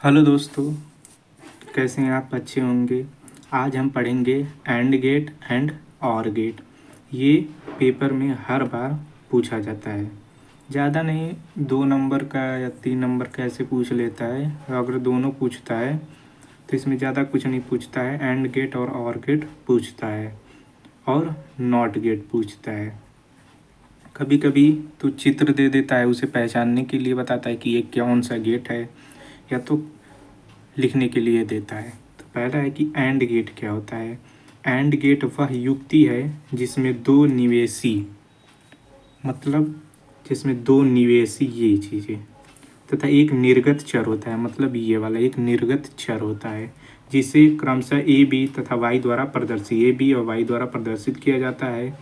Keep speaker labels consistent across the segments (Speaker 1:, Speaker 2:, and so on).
Speaker 1: Hello दोस्तों, कैसे हैं आप? अच्छे होंगे। आज हम पढ़ेंगे एंड गेट एंड और गेट। ये पेपर में हर बार पूछा जाता है। ज़्यादा नहीं, 2 नंबर का या 3 नंबर का ऐसे पूछ लेता है। अगर दोनों पूछता है तो इसमें ज़्यादा कुछ नहीं पूछता है। एंड गेट और गेट पूछता है और नॉट गेट पूछता है। कभी कभी तो चित्र दे देता है, उसे पहचानने के लिए बताता है कि ये कौन सा गेट है, या तो लिखने के लिए देता है। तो पहला है कि एंड गेट क्या होता है। एंड गेट वह युक्ति है जिसमें दो निवेशी, मतलब जिसमें दो निवेशी ये चीज़ें, तथा एक निर्गत चर होता है, मतलब ये वाला एक निर्गत चर होता है, जिसे क्रमशः ए बी तथा वाई द्वारा प्रदर्शित ए बी और वाई द्वारा प्रदर्शित किया जाता है।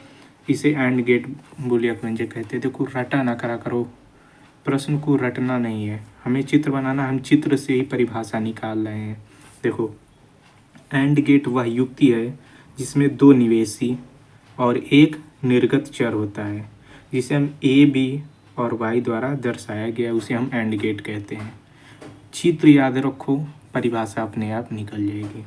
Speaker 1: इसे एंड गेट बूलियन व्यंजक कहते हैं। देखो, रटा ना करा करो, प्रश्न को रटना नहीं है, हमें चित्र बनाना, हम चित्र से ही परिभाषा निकाल रहे हैं। देखो, एंड गेट वह युक्ति है जिसमें दो निवेशी और एक निर्गत चर होता है, जिसे हम ए बी और वाई द्वारा दर्शाया गया, उसे हम एंड गेट कहते हैं। चित्र याद रखो, परिभाषा अपने आप निकल जाएगी।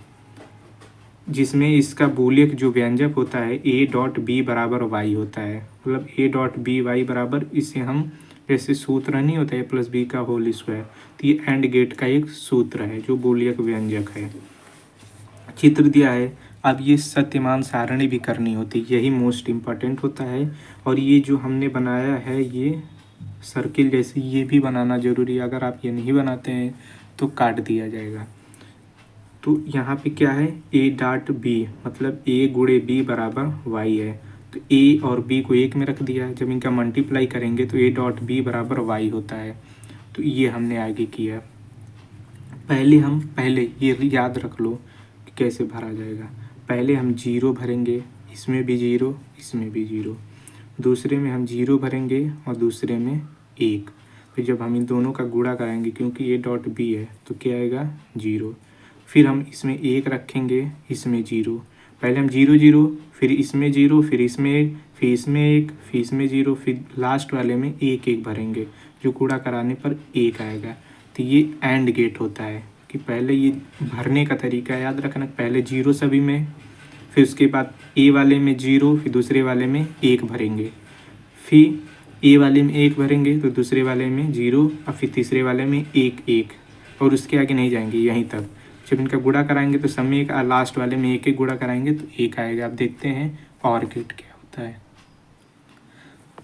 Speaker 1: जिसमें इसका बूलियन जो व्यंजक होता है ए डॉट बी बराबर वाई होता है, मतलब ए डॉट बी वाई बराबर, इसे हम जैसे सूत्र नहीं होता है प्लस बी का होल स्क्वायर, तो ये एंड गेट का एक सूत्र है जो बूलियन व्यंजक है। चित्र दिया है, अब ये सत्यमान सारणी भी करनी होती है, यही मोस्ट इम्पॉर्टेंट होता है। और ये जो हमने बनाया है ये सर्किल जैसे, ये भी बनाना ज़रूरी है। अगर आप ये नहीं बनाते हैं तो काट दिया जाएगा। तो यहाँ पे क्या है, ए डॉट बी, मतलब ए गुणे बी बराबर वाई है। तो ए और बी को एक में रख दिया, जब इनका मल्टीप्लाई करेंगे तो ए डॉट बी बराबर वाई होता है। तो ये हमने आगे किया। पहले ये याद रख लो कि कैसे भरा जाएगा। पहले हम जीरो भरेंगे, इसमें भी जीरो, इसमें भी जीरो। दूसरे में हम जीरो भरेंगे और दूसरे में एक। फिर जब हम इन दोनों का गुणा कराएंगे, क्योंकि ये डॉट बी है तो क्या आएगा, जीरो। फिर हम इसमें एक रखेंगे, इसमें जीरो। पहले हम जीरो जीरो, फिर इसमें जीरो, फिर इसमें एक, फिर इसमें एक, फिर इसमें जीरो, फिर लास्ट वाले में एक एक भरेंगे, जो गुणा कराने पर एक आएगा। तो ये एंड गेट होता है कि पहले ये भरने का तरीका याद रखना, पहले जीरो सभी में, फिर उसके बाद ए वाले में जीरो, फिर दूसरे वाले में एक भरेंगे, फिर ए वाले में एक भरेंगे तो दूसरे वाले में जीरो, और फिर तीसरे वाले में एक एक, और उसके आगे नहीं जाएंगे, यहीं तक। जब इनका गुणा कराएंगे तो सब में एक, लास्ट वाले में एक एक गुणा कराएंगे तो एक आएगा। आप देखते हैं और गेट क्या होता है।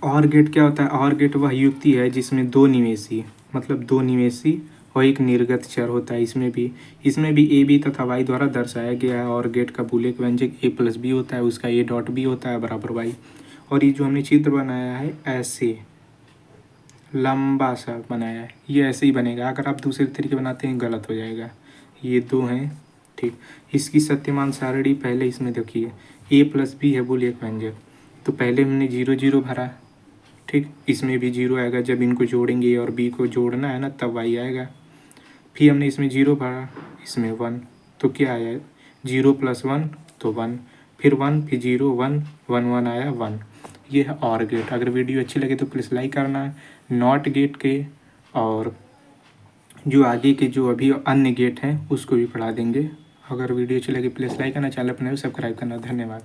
Speaker 1: और गेट क्या होता है, और गेट वह युक्ति है जिसमें दो निवेशी, मतलब दो निवेशी और एक निर्गत चर होता है। इसमें भी ए बी तथा वाई द्वारा दर्शाया गया है। और गेट का बूलियन व्यंजक ए प्लस बी होता है, उसका ए डॉट बी होता है बराबर वाई। और ये जो हमने चित्र बनाया है ऐसे लंबा सा बनाया है, ये ऐसे ही बनेगा। अगर आप दूसरे तरीके बनाते हैं गलत हो जाएगा। ये दो हैं, ठीक। इसकी सत्यमान सारणी पहले इसमें देखिए, ए प्लस बी है बूलियन व्यंजक, तो पहले हमने जीरो जीरो भरा, ठीक। इसमें भी जीरो आएगा, जब इनको जोड़ेंगे और बी को जोड़ना है ना तब वाई आएगा। फिर हमने इसमें जीरो भरा, इसमें वन, तो क्या आया, जीरो प्लस वन तो वन, फिर वन, फिर जीरो, वन वन वन आया वन। ये है और गेट। अगर वीडियो अच्छी लगे तो प्लीज़ लाइक करना। नॉट गेट के और जो आगे के जो अभी अन्य गेट हैं उसको भी पढ़ा देंगे। अगर वीडियो अच्छी लगे प्लीज़ लाइक करना, चैनल अपने सब्सक्राइब करना। धन्यवाद।